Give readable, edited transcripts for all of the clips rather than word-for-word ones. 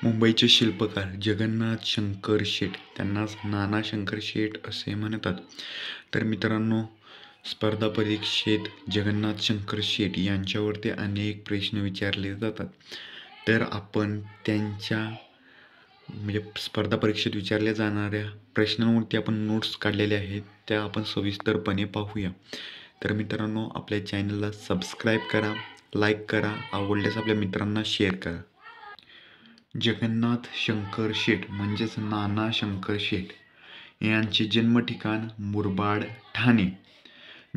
मुंबईचे शिल्पकार जगन्नाथ शंकर शेट, त्यांनाच नाना शंकर शेट असे म्हणतात. तर मित्रांनो, स्पर्धा परीक्षेत जगन्नाथ शंकर शेट यांच्यावरती अनेक प्रश्न विचारले जातात. तर आपण त्यांच्या स्पर्धा परीक्षेत विचारल्या जाणाऱ्या प्रश्नांवरती आपण नोट्स काढलेल्या आहेत, त्या आपण सविस्तरपणे पाहूया. तर मित्रांनो, आपल्या चॅनलला सबस्क्राईब करा, लाईक करा, आवडल्यास आपल्या मित्रांना शेअर करा. जगन्नाथ शंकर शेट म्हणजेच नाना शंकर शेट यांचे जन्म ठिकाण मुरबाड, ठाणे.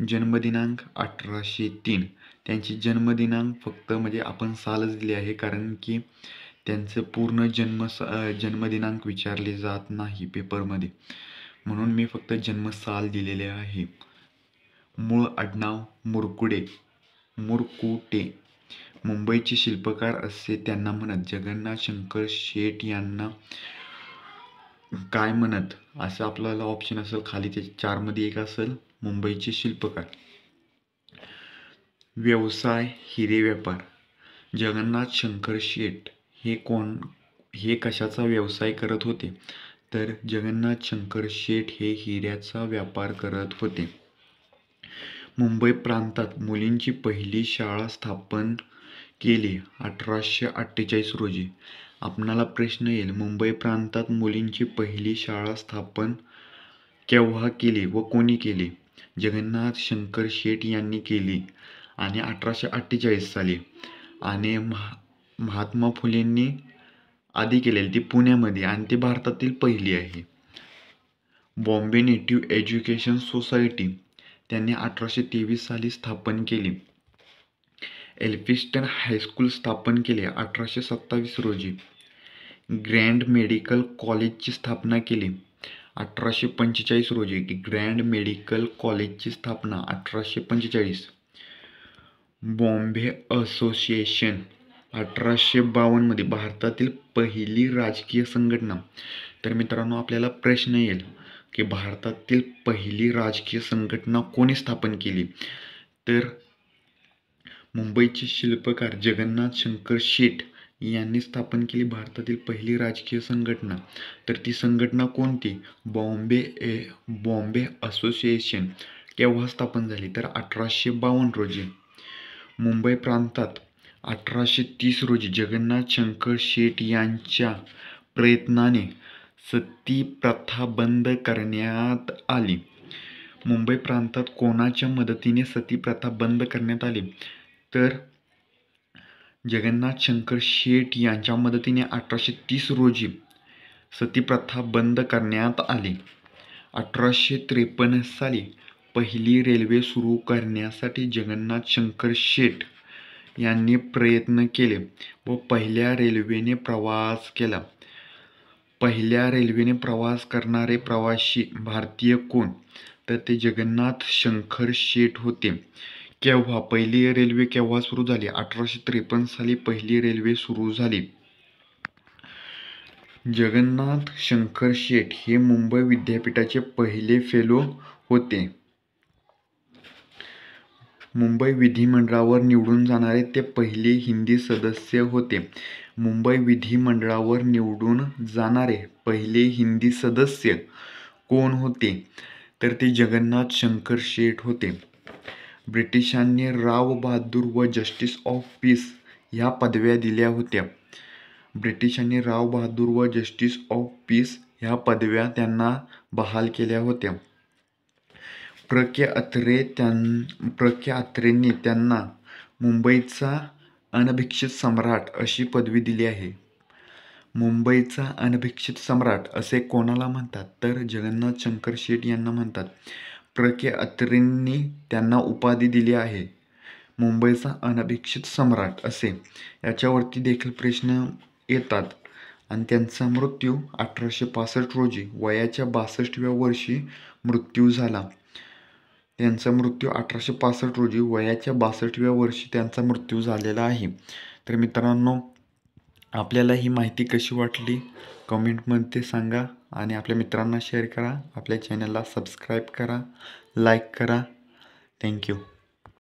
जन्मदिनांक 1803. त्यांची जन्मदिनांक फक्त आपण सालच दिले आहे, कारण की त्यांचं पूर्ण जन्मदिनांक विचारले जात नाही पेपरमध्ये, म्हणून मी फक्त जन्मसाल दिलेले आहे. मूळ आडनाव मुरकुटे. मुंबईचे शिल्पकार असे त्यांना म्हणत. जगन्नाथ शंकर शेट यांना काय म्हणत, असं आपल्याला ऑप्शन असेल खाली, त्याच्या 4 मध्ये एक असेल मुंबईचे शिल्पकार. व्यवसाय हिरे व्यापार. जगन्नाथ शंकर शेट हे कशाचा व्यवसाय करत होते, तर जगन्नाथ शंकर शेट हे हिऱ्याचा व्यापार करत होते. मुंबई प्रांतात मुलींची पहिली शाळा स्थापन केली 1848 रोजी. आपणाला प्रश्न येईल, मुंबई प्रांतात मुलींची पहिली शाळा स्थापन केव्हा केली व कोणी केली? जगन्नाथ शंकर शेट यांनी केली आणि 1848 साली. आणि महात्मा फुलेंनी आधी केलेली ती पुण्यामध्ये, आणि ती भारतातील पहिली आहे. बॉम्बे नेटिव्ह एज्युकेशन सोसायटी त्यांनी 1823 साली स्थापन केली. एल्फिन्स्टन हायस्कूल स्थापन केले 1827 रोजी. ग्रँड मेडिकल कॉलेजची स्थापना केली 1845 रोजी. ग्रँड मेडिकल कॉलेजची स्थापना 1845. बॉम्बे असोसिएशन 1852 मध्ये भारतातील पहिली राजकीय संघटना. तर मित्रांनो, आपल्याला प्रश्न येईल की भारतातील पहिली राजकीय संघटना कोणी स्थापन केली, तर मुंबईचे शिल्पकार जगन्नाथ शंकर शेट यांनी स्थापन केली भारतातील पहिली राजकीय संघटना. तर ती संघटना कोणती? बॉम्बे असोसिएशन. केव्हा स्थापन झाली, तर 1852 रोजी. मुंबई प्रांतात 1830 रोजी जगन्नाथ शंकर शेट यांच्या प्रयत्नाने सती प्रथा बंद करण्यात आली. मुंबई प्रांतात कोणाच्या मदतीने सती प्रथा बंद करण्यात आली, तर जगन्नाथ शंकर शेट यांच्या मदतीने 1830 रोजी सती प्रथा बंद करण्यात आली. 1853 साली पहिली रेल्वे सुरू करण्यासाठी जगन्नाथ शंकर शेट यांनी प्रयत्न केले व पहिल्या रेल्वेने प्रवास केला. पहिल्या रेल्वेने प्रवास करणारे प्रवासी भारतीय कोण, तर ते जगन्नाथ शंकर शेट होते. केव्हा पहिली रेल्वे केव्हा सुरू झाली? 1853 साली पहिली रेल्वे सुरू झाली. जगन्नाथ शंकर शेट हे मुंबई विद्यापीठाचे पहिले फेलो होते. मुंबई विधिमंडळावर निवडून जाणारे ते पहिले हिंदी सदस्य होते. मुंबई विधिमंडळावर निवडून जाणारे पहिले हिंदी सदस्य कोण होते, तर ते जगन्नाथ शंकर शेट होते. ब्रिटिशांनी राव बहादूर व जस्टिस ऑफ पीस ह्या पदव्या दिल्या होत्या. ब्रिटिशांनी राव बहादूर व जस्टिस ऑफ पीस ह्या पदव्या त्यांना बहाल केल्या होत्या. प्र. के. अत्रेंनी त्यांना मुंबईचा अनभिषिक्त सम्राट अशी पदवी दिली आहे. मुंबईचा अनभिषिक्त सम्राट असे कोणाला म्हणतात, तर जगन्नाथ शंकर शेट यांना म्हणतात. प्र. के. अत्रेंनी त्यांना उपाधी दिली आहे मुंबईचा अनभिषिक्त सम्राट असे. याच्यावरती देखील प्रश्न येतात. आणि त्यांचा मृत्यू 1865 रोजी वयाच्या 62व्या वर्षी मृत्यू झाला. त्यांचा मृत्यू 1865 रोजी वयाच्या 62व्या वर्षी त्यांचा मृत्यू झालेला आहे. तर मित्रांनो, आपल्याला ही माहिती कशी वाटली कमेंटमध्ये सांगा आणि आपल्या मित्रांना शेअर करा. आपल्या चॅनलला सबस्क्राईब करा, लाईक करा. थँक्यू.